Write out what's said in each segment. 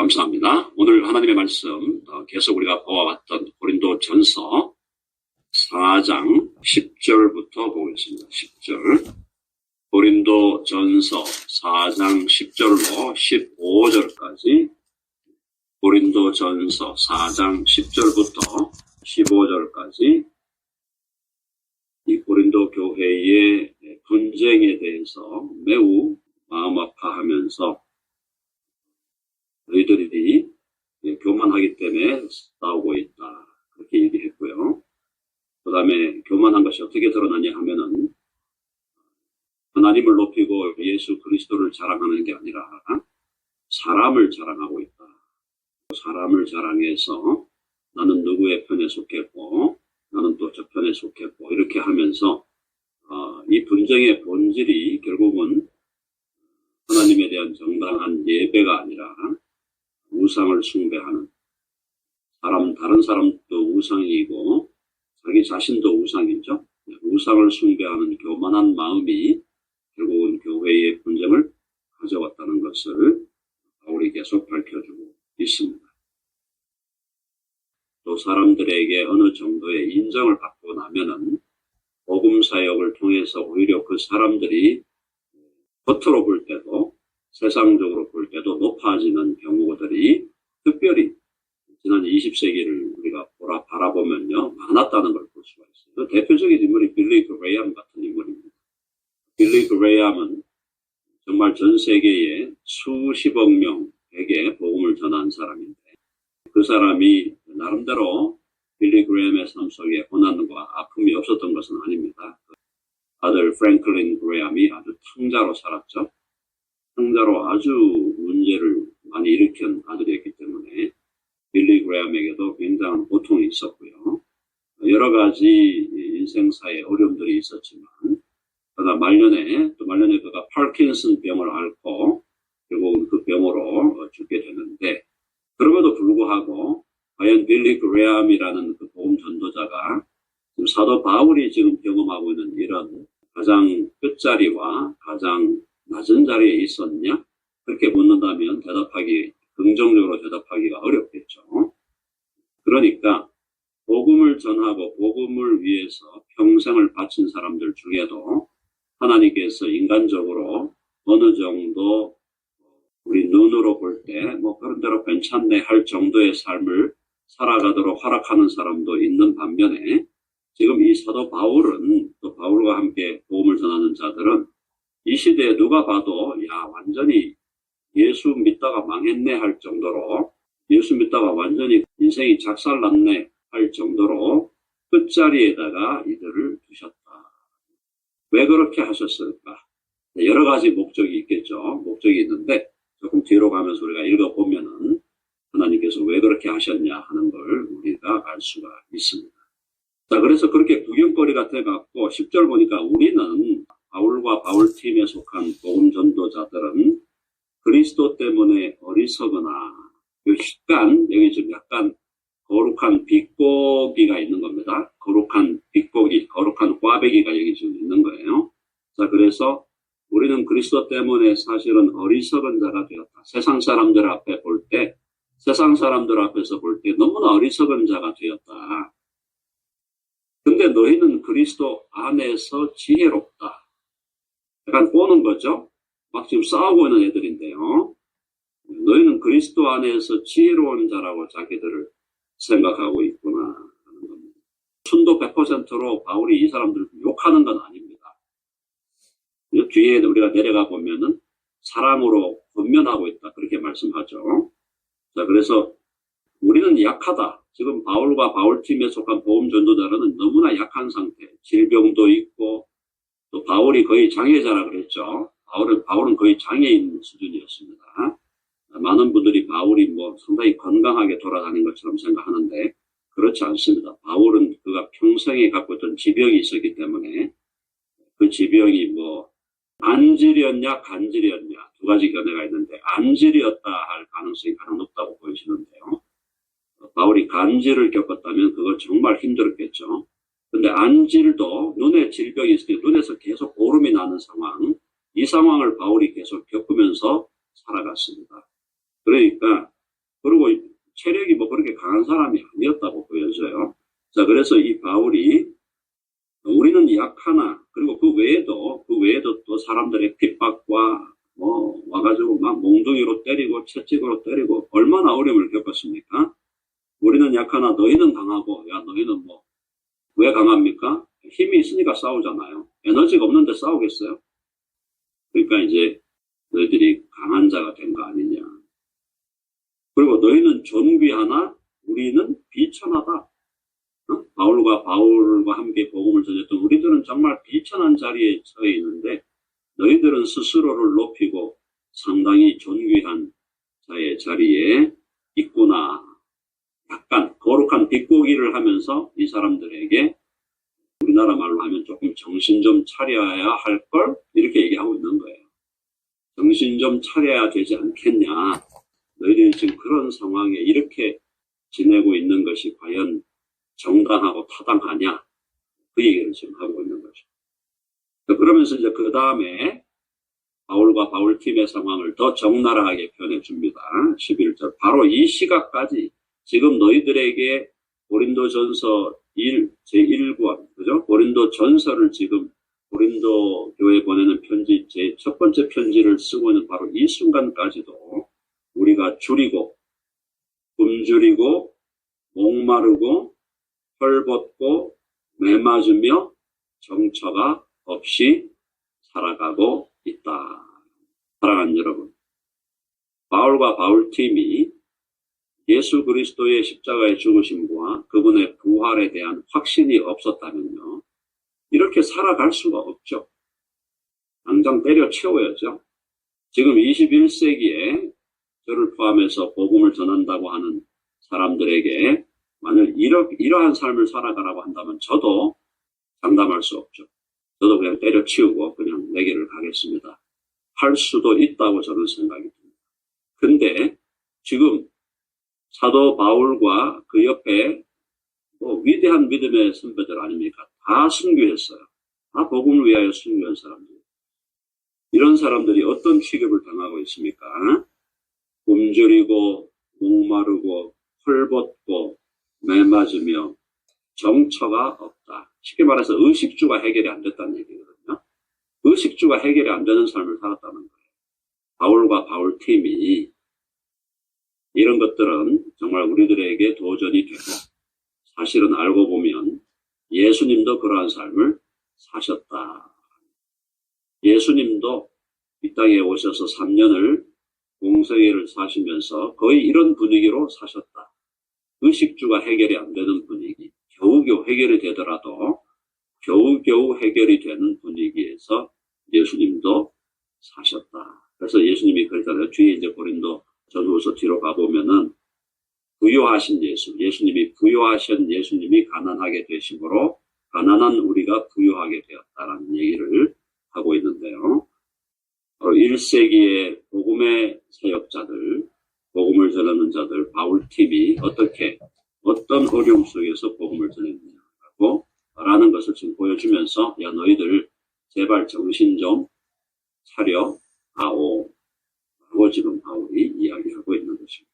감사합니다. 오늘 하나님의 말씀 계속 우리가 보아왔던 고린도전서 4장 10절부터 보겠습니다. 10절. 고린도전서 4장 10절로 15절까지 고린도전서 4장 10절부터 15절까지 이 고린도 교회의 분쟁에 대해서 매우 마음 아파하면서 너희들이 교만하기 때문에 싸우고 있다. 그렇게 얘기했고요. 그 다음에 교만한 것이 어떻게 드러나냐 하면은 하나님을 높이고 예수 그리스도를 자랑하는 게 아니라 사람을 자랑하고 있다. 사람을 자랑해서 나는 누구의 편에 속했고 나는 또 저 편에 속했고 이렇게 하면서 이 분쟁의 본질이 결국은 하나님에 대한 정당한 예배가 아니라 우상을 숭배하는 다른 사람도 우상이고 자기 자신도 우상이죠. 우상을 숭배하는 교만한 마음이 결국은 교회의 분쟁을 가져왔다는 것을 바울이 계속 밝혀주고 있습니다. 또 사람들에게 어느 정도의 인정을 받고 나면은 복음 사역을 통해서 오히려 그 사람들이 겉으로 볼 때도 세상적으로 볼 때도 높아지는 경우들이 특별히 지난 20세기를 우리가 바라보면요 많았다는 걸 볼 수가 있어요. 대표적인 인물이 빌리 그레이엄 같은 인물입니다. 빌리 그레이엄은 정말 전 세계에 수십억 명에게 복음을 전한 사람인데 그 사람이 나름대로 빌리 그레이엄의 삶 속에 고난과 아픔이 없었던 것은 아닙니다. 아들 프랭클린 그레이엄이 아주 탕자로 살았죠. 탕자로 아주 문제를 많이 일으킨 아들이었기 때문에 빌리 그레이엄에게도 굉장한 고통이 있었고요. 여러 가지 인생사에 어려움들이 있었지만 그러다 말년에 그가 파킨슨 병을 앓고 결국은 그 병으로 죽게 되는데 그럼에도 불구하고 과연 빌리 그레이엄이라는 그 복음 전도자가 지금 사도 바울이 지금 경험하고 있는 이런 가장 끝자리와 가장 낮은 자리에 있었냐? 그렇게 묻는다면 긍정적으로 대답하기가 어렵겠죠. 그러니까 복음을 전하고 복음을 위해서 평생을 바친 사람들 중에도 하나님께서 인간적으로 어느 정도 우리 눈으로 볼 때 그런 대로 괜찮네 할 정도의 삶을 살아가도록 허락하는 사람도 있는 반면에 지금 이 사도 바울은 또 바울과 함께 복음을 전하는 자들은 이 시대에 누가 봐도 완전히 예수 믿다가 망했네 할 정도로 예수 믿다가 완전히 인생이 작살났네 할 정도로 끝자리에다가 이들을 두셨다. 왜 그렇게 하셨을까? 여러 가지 목적이 있겠죠. 목적이 있는데 조금 뒤로 가면서 우리가 읽어보면은 하나님께서 왜 그렇게 하셨냐 하는 걸 우리가 알 수가 있습니다. 자, 그래서 그렇게 구경거리가 돼갖고 10절 보니까 우리는 바울과 바울팀에 속한 복음 전도자들은 그리스도 때문에 어리석으나 여기 좀 약간 거룩한 비꼬기가 있는 겁니다. 거룩한 비꼬기, 거룩한 꽈배기가 여기 좀 있는 거예요. 자, 그래서 우리는 그리스도 때문에 사실은 어리석은 자가 되었다. 세상 사람들 앞에서 볼 때 너무나 어리석은 자가 되었다. 근데 너희는 그리스도 안에서 지혜롭다. 약간 꼬는 거죠. 막 지금 싸우고 있는 애들인데요. 너희는 그리스도 안에서 지혜로운 자라고 자기들을 생각하고 있구나 하는 겁니다. 순도 100%로 바울이 이 사람들을 욕하는 건 아닙니다. 뒤에 우리가 내려가 보면은 사랑으로 권면하고 있다 그렇게 말씀하죠. 자, 그래서 우리는 약하다. 지금 바울과 바울팀에 속한 복음 전도자들은 너무나 약한 상태. 질병도 있고 또 바울이 거의 장애자라 그랬죠. 바울은 거의 장애인 수준이었습니다. 많은 분들이 바울이 상당히 건강하게 돌아다닌 것처럼 생각하는데 그렇지 않습니다. 바울은 그가 평생에 갖고 있던 지병이 있었기 때문에 그 지병이 안질이었냐 간질이었냐 두 가지 견해가 있는데 안질이었다 할 가능성이 가장 높다고 보여지는데요. 바울이 간질을 겪었다면 그거 정말 힘들었겠죠. 근데 안질도 눈에 질병이 있으니 눈에서 계속 고름이 나는 상황, 이 상황을 바울이 계속 겪으면서 살아갔습니다. 그러니까 그리고 체력이 뭐 그렇게 강한 사람이 아니었다고 보여져요. 자, 그래서 이 바울이 우리는 약하나, 그리고 그 외에도 또 사람들의 핍박과 와가지고 막 몽둥이로 때리고 채찍으로 때리고 얼마나 어려움을 겪었습니까? 우리는 약하나 너희는 강하고, 야, 너희는 왜 강합니까? 힘이 있으니까 싸우잖아요. 에너지가 없는데 싸우겠어요? 그러니까 이제 너희들이 강한 자가 된 거 아니냐. 그리고 너희는 존귀하나 우리는 비천하다. 바울과 함께 복음을 전했던 우리들은 정말 비천한 자리에 처해 있는데 너희들은 스스로를 높이고 상당히 존귀한 자의 자리에 있구나. 약간 거룩한 뒷고기를 하면서 이 사람들에게 우리나라 말로 하면 조금 정신 좀 차려야 할 걸 이렇게 얘기하고 있는 거예요. 정신 좀 차려야 되지 않겠냐. 너희들이 지금 그런 상황에 이렇게 지내고 있는 것이 과연 정당하고 타당하냐. 그 얘기를 지금 하고 있는 거죠. 그러면서 이제 그 다음에 바울과 바울팀의 상황을 더 적나라하게 표현해 줍니다. 11절. 바로 이 시각까지 지금 너희들에게 고린도전서 1, 제1권, 그죠? 고린도전서를 지금 고린도 교회에 보내는 편지, 제 첫 번째 편지를 쓰고 있는 바로 이 순간까지도 우리가 줄이고, 굶주리고, 목마르고, 헐벗고, 매맞으며 정처가 없이 살아가고 있다. 사랑하는 여러분, 바울과 바울팀이 예수 그리스도의 십자가의 죽으심과 그분의 부활에 대한 확신이 없었다면요, 이렇게 살아갈 수가 없죠. 당장 때려치워야죠. 지금 21세기에 저를 포함해서 복음을 전한다고 하는 사람들에게 만약 이러한 삶을 살아가라고 한다면 저도 장담할 수 없죠. 저도 그냥 때려치우고 그냥 내 길을 가겠습니다. 할 수도 있다고 저는 생각이 듭니다. 근데 지금 사도 바울과 그 옆에 위대한 믿음의 선배들 아닙니까? 다 순교했어요. 다 복음을 위하여 순교한 사람들. 이런 사람들이 어떤 취급을 당하고 있습니까? 굶주리고 목마르고 헐벗고 매맞으며 정처가 없다. 쉽게 말해서 의식주가 해결이 안 됐다는 얘기거든요. 의식주가 해결이 안 되는 삶을 살았다는 거예요. 바울과 바울팀이 이런 것들은 정말 우리들에게 도전이 되고 사실은 알고 보면 예수님도 그러한 삶을 사셨다. 예수님도 이 땅에 오셔서 3년을 공생애를 사시면서 거의 이런 분위기로 사셨다. 의식주가 해결이 안 되는 분위기, 겨우겨우 해결이 되더라도 겨우겨우 해결이 되는 분위기에서 예수님도 사셨다. 그래서 예수님이 그랬잖아요. 뒤에 이제 고린도 전후서 뒤로 가보면은 부요하신 예수님이 부요하신 예수님이 가난하게 되심으로 가난한 우리가 부요하게 되었다라는 얘기를 하고 있는데요. 바로 1세기의 복음의 사역자들, 복음을 전하는 자들, 바울팀이 어떤 어려움 속에서 복음을 전했느냐고 라는 것을 지금 보여주면서 야 너희들 제발 정신 좀 차려 아오 라고 지금 바울이 이야기하고 있는 것입니다.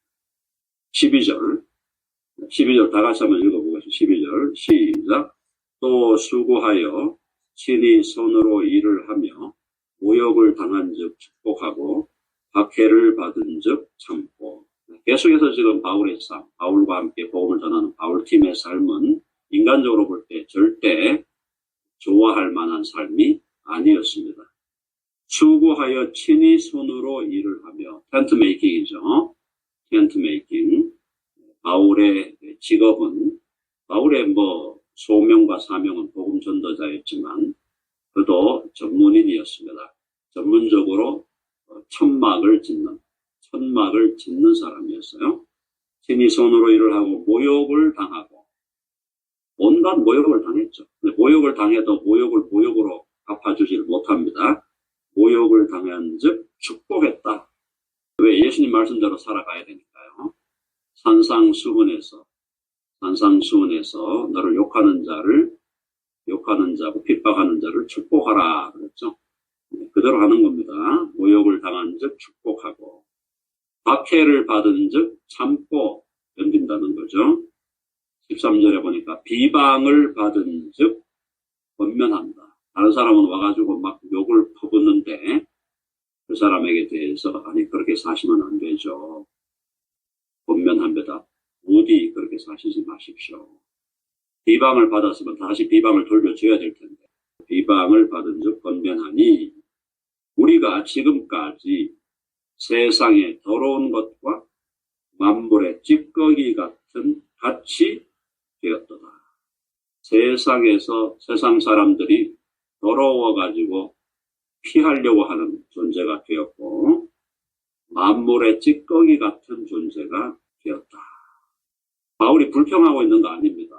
12절 다 같이 한번 읽어보겠습니다. 12절 시작. 또 수고하여 친히 손으로 일을 하며 모욕을 당한 즉 축복하고 박해를 받은 즉 참고. 계속해서 지금 바울과 함께 복음을 전하는 바울팀의 삶은 인간적으로 볼 때 절대 좋아할 만한 삶이 아니었습니다. 수고하여 친히 손으로 일을 하며 텐트 메이킹이죠. 텐트 메이킹. 바울의 직업은 바울의 소명과 사명은 복음 전도자였지만 그도 전문인이었습니다. 전문적으로 천막을 짓는 사람이었어요. 친히 손으로 일을 하고 모욕을 당하고 온갖 모욕을 당했죠. 근데 모욕을 당해도 모욕으로 갚아주지를 못합니다. 모욕을 당한 즉 축복했다. 왜? 예수님 말씀대로 살아가야 되니까요. 산상수훈에서 너를 욕하는 자고 핍박하는 자를 축복하라 그랬죠. 그대로 하는 겁니다. 모욕을 당한 즉 축복하고 박해를 받은 즉 참고 견딘다는 거죠. 13절에 보니까 비방을 받은 즉 권면한다. 다른 사람은 와가지고 막 욕을 퍼붓는데 그 사람에게 대해서 아니 그렇게 사시면 안 되죠. 권면합니다. 부디 그렇게 사시지 마십시오. 비방을 받았으면 다시 비방을 돌려줘야 될 텐데 비방을 받은 즉 권면하니 우리가 지금까지 세상의 더러운 것과 만물의 찌꺼기 같은 같이 되었도다. 세상에서 세상 사람들이 더러워가지고 피하려고 하는 존재가 되었고 만물의 찌꺼기 같은 존재가 되었다. 바울이 불평하고 있는 거 아닙니다.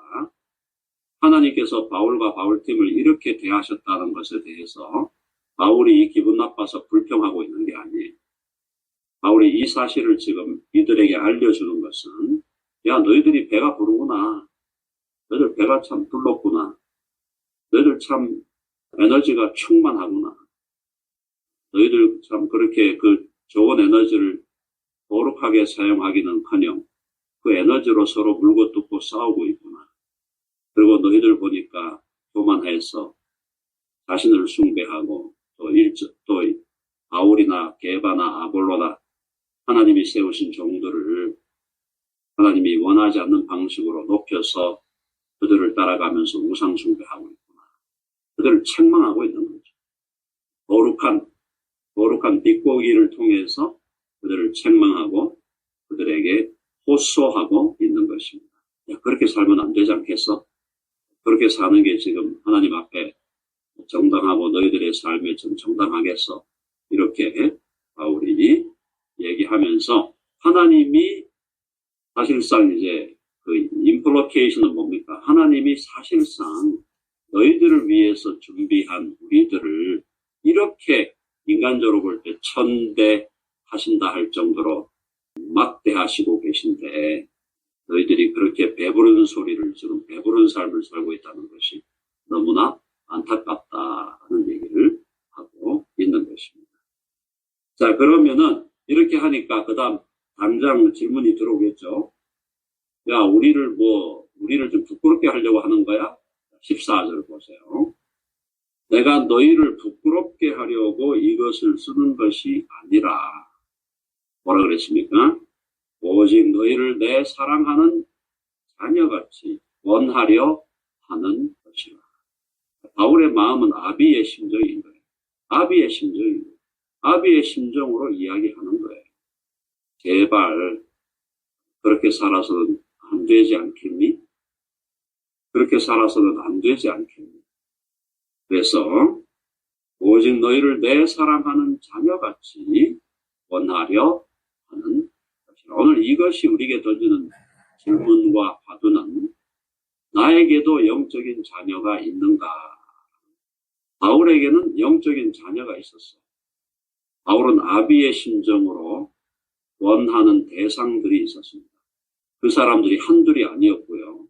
하나님께서 바울과 바울팀을 이렇게 대하셨다는 것에 대해서 바울이 기분 나빠서 불평하고 있는 게 아니에요. 바울이 이 사실을 지금 이들에게 알려주는 것은 야 너희들이 배가 부르구나. 너희들 배가 참 불렀구나. 너희들 참 에너지가 충만하구나. 너희들 참 그렇게 그 좋은 에너지를 거룩하게 사용하기는커녕 그 에너지로 서로 물고 뜯고 싸우고 있구나. 그리고 너희들 보니까 교만해서 자신을 숭배하고 또 바울이나 게바나 아볼로나 하나님이 세우신 종들을 하나님이 원하지 않는 방식으로 높여서 그들을 따라가면서 우상 숭배하고 있구나. 그들을 책망하고 있는 거죠. 거룩한 빗고기를 통해서 그들을 책망하고 그들에게 호소하고 있는 것입니다. 야, 그렇게 살면 안 되지 않겠어? 그렇게 사는 게 지금 하나님 앞에 정당하고 너희들의 삶에 좀 정당하겠어? 이렇게 바울이 얘기하면서 하나님이 사실상 이제 그 임플리케이션은 뭡니까? 하나님이 사실상 너희들을 위해서 준비한 우리들을 이렇게 인간적으로 볼 때 천대하신다 할 정도로 막대하시고 계신데 너희들이 그렇게 배부른 소리를 지금 배부른 삶을 살고 있다는 것이 너무나 안타깝다는 얘기를 하고 있는 것입니다. 자, 그러면은 이렇게 하니까 그 다음 당장 질문이 들어오겠죠. 야, 우리를 좀 부끄럽게 하려고 하는 거야? 14절 보세요. 내가 너희를 부끄럽게 하려고 이것을 쓰는 것이 아니라 뭐라 그랬습니까? 오직 너희를 내 사랑하는 자녀같이 원하려 하는 것이라. 바울의 마음은 아비의 심정인 거예요. 아비의 심정인 거예요. 아비의 심정으로 이야기하는 거예요. 제발 그렇게 살아서는 안 되지 않겠니? 그렇게 살아서는 안 되지 않겠니? 그래서 오직 너희를 내 사랑하는 자녀같이 원하려 하는 것이라. 오늘 이것이 우리에게 던지는 질문과 화두는 나에게도 영적인 자녀가 있는가? 바울에게는 영적인 자녀가 있었어. 바울은 아비의 심정으로 원하는 대상들이 있었습니다. 그 사람들이 한둘이 아니었고요.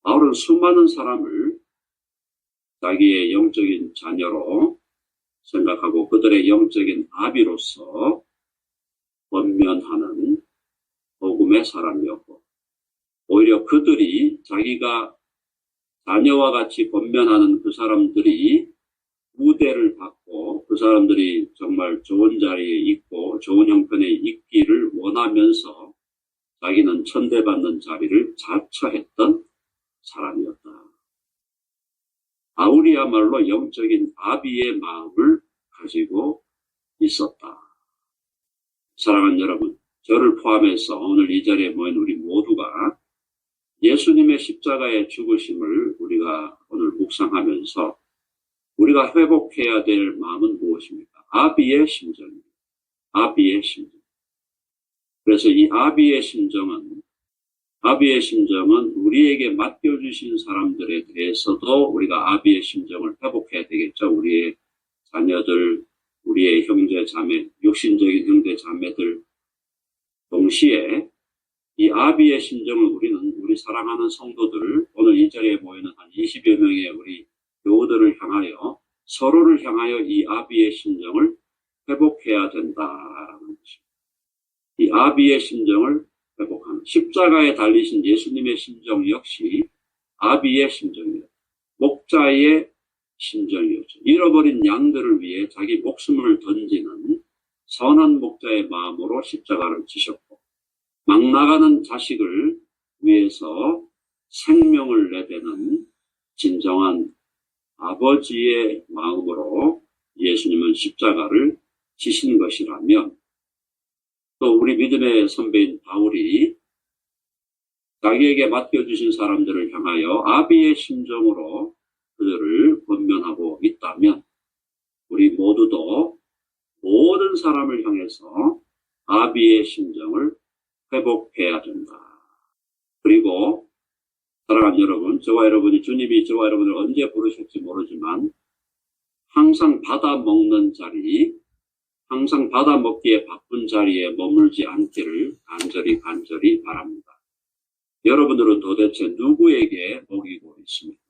바울은 수많은 사람을 자기의 영적인 자녀로 생각하고 그들의 영적인 아비로서 권면하는 복음의 사람이었고 오히려 그들이 자기가 자녀와 같이 권면하는 그 사람들이 우대를 받고 그 사람들이 정말 좋은 자리에 있고 좋은 형편에 있기를 원하면서 자기는 천대받는 자리를 자처했던 사람이었다. 바울이야말로 영적인 아비의 마음을 가지고 있었다. 사랑하는 여러분, 저를 포함해서 오늘 이 자리에 모인 우리 모두가 예수님의 십자가의 죽으심을 우리가 오늘 묵상하면서 우리가 회복해야 될 마음은 무엇입니까? 아비의 심정입니다. 아비의 심정. 그래서 이 아비의 심정은 우리에게 맡겨주신 사람들에 대해서도 우리가 아비의 심정을 회복해야 되겠죠. 우리의 자녀들, 우리의 형제 자매, 육신적인 형제 자매들 동시에 이 아비의 심정을 우리 사랑하는 성도들, 오늘 이 자리에 모이는 한 20여 명의 우리 교우들을 향하여 서로를 향하여 이 아비의 심정을 회복해야 된다라는 것입니다. 이 아비의 심정을 회복하는, 십자가에 달리신 예수님의 심정 역시 아비의 심정이었죠. 목자의 심정이었죠. 잃어버린 양들을 위해 자기 목숨을 던지는 선한 목자의 마음으로 십자가를 지셨고, 막 나가는 자식을 위해서 생명을 내대는 진정한 아버지의 마음으로 예수님은 십자가를 지신 것이라면, 또 우리 믿음의 선배인 바울이 자기에게 맡겨주신 사람들을 향하여 아비의 심정으로 그들을 권면하고 있다면, 우리 모두도 모든 사람을 향해서 아비의 심정을 회복해야 된다. 그리고 사랑하는 여러분, 저와 여러분이, 주님이 저와 여러분을 언제 부르실지 모르지만 항상 받아먹는 자리, 항상 받아먹기에 바쁜 자리에 머물지 않기를 간절히 바랍니다. 여러분들은 도대체 누구에게 먹이고 있습니까?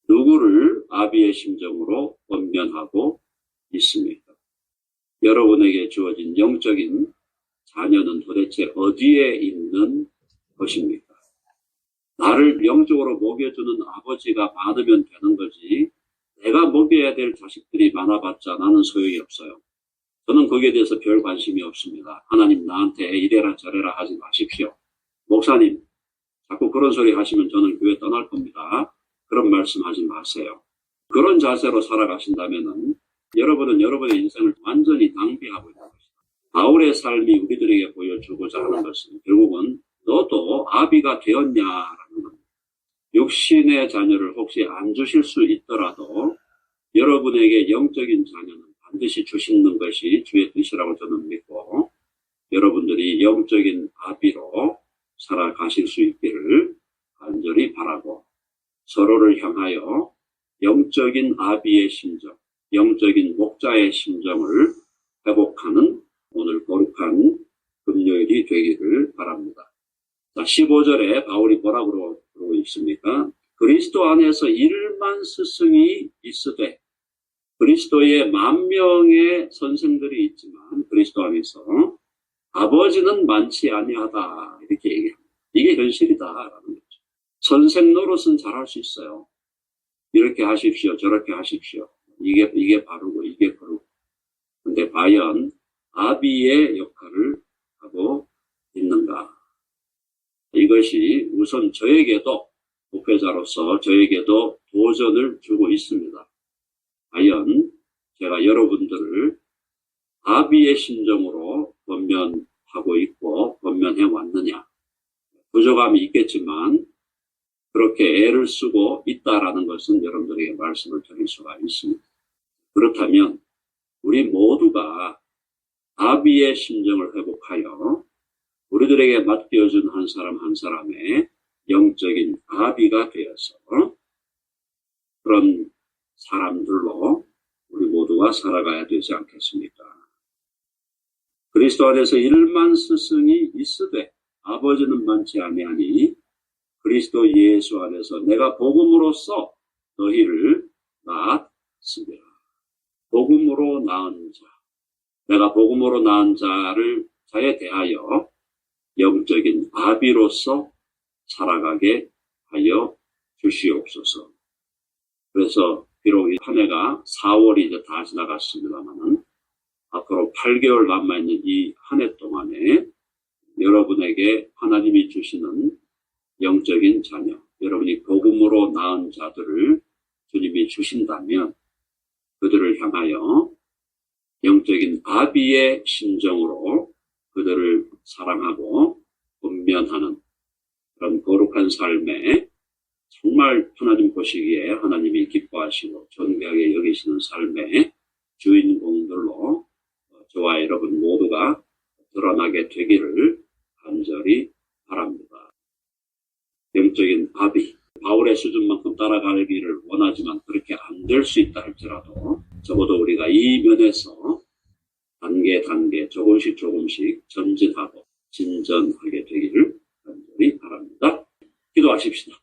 누구를 아비의 심정으로 권면하고 있습니까? 여러분에게 주어진 영적인 자녀는 도대체 어디에 있는 것입니까? 나를 영적으로 먹여주는 아버지가 많으면 되는 거지, 내가 먹여야 될 자식들이 많아봤자 나는 소용이 없어요. 저는 거기에 대해서 별 관심이 없습니다. 하나님 나한테 이래라 저래라 하지 마십시오. 목사님, 자꾸 그런 소리 하시면 저는 교회 떠날 겁니다. 그런 말씀하지 마세요. 그런 자세로 살아가신다면은 여러분은 여러분의 인생을 완전히 낭비하고 있는 것이다. 바울의 삶이 우리들에게 보여주고자 하는 것은 결국은 너도 아비가 되었냐라는 겁니다. 육신의 자녀를 혹시 안 주실 수 있더라도 여러분에게 영적인 자녀는 반드시 주시는 것이 주의 뜻이라고 저는 믿고, 여러분들이 영적인 아비로 살아가실 수 있기를 간절히 바라고, 서로를 향하여 영적인 아비의 심정, 영적인 목자의 심정을 회복하는 오늘 거룩한 금요일이 되기를 바랍니다. 자, 15절에 바울이 뭐라고 그러고 있습니까? 그리스도 안에서 1만 스승이 있으되, 그리스도의 10,000명의 선생들이 있지만 그리스도 안에서 아버지는 많지 아니하다, 이렇게 얘기합니다. 이게 현실이다라는 거죠. 선생 노릇은 잘할 수 있어요. 이렇게 하십시오, 저렇게 하십시오. 이게 바르고 이게 그르고. 근데 과연 아비의 역할을 하고 있는가? 이것이 우선 저에게도, 목회자로서 저에게도 도전을 주고 있습니다. 과연 제가 여러분들을 아비의 심정으로 권면하고 있고 권면해 왔느냐. 부족함이 있겠지만 그렇게 애를 쓰고 있다라는 것은 여러분들에게 말씀을 드릴 수가 있습니다. 그렇다면 우리 모두가 아비의 심정을 회복하여 우리들에게 맡겨준 한 사람 한 사람의 영적인 아비가 되어서 그런 사람들로 우리 모두가 살아가야 되지 않겠습니까? 그리스도 안에서 1만 스승이 있으되 아버지는 많지 아니하니 그리스도 예수 안에서 내가 복음으로써 너희를 낳았으리라. 복음으로 낳은 자, 내가 복음으로 낳은 자에 대하여 영적인 아비로서 살아가게 하여 주시옵소서. 그래서 비록 한 해가 4월이 이제 다 지나갔습니다만은 앞으로 8개월 남아있는 이 한 해 동안에 여러분에게 하나님이 주시는 영적인 자녀, 여러분이 복음으로 낳은 자들을 주님이 주신다면 그들을 향하여 영적인 아비의 심정으로 그들을 사랑하고 권면하는 그런 거룩한 삶에 정말 하나님 보시기에 하나님이 기뻐하시고 존귀하게 여기시는 삶의 주인공들로 저와 여러분 모두가 드러나게 되기를 간절히 바랍니다. 영적인 아비, 바울의 수준만큼 따라가기를 원하지만 그렇게 안 될 수 있다 할지라도 적어도 우리가 이 면에서 단계 조금씩 전진하고 진전하게 되기를 간절히 바랍니다. 기도하십시다.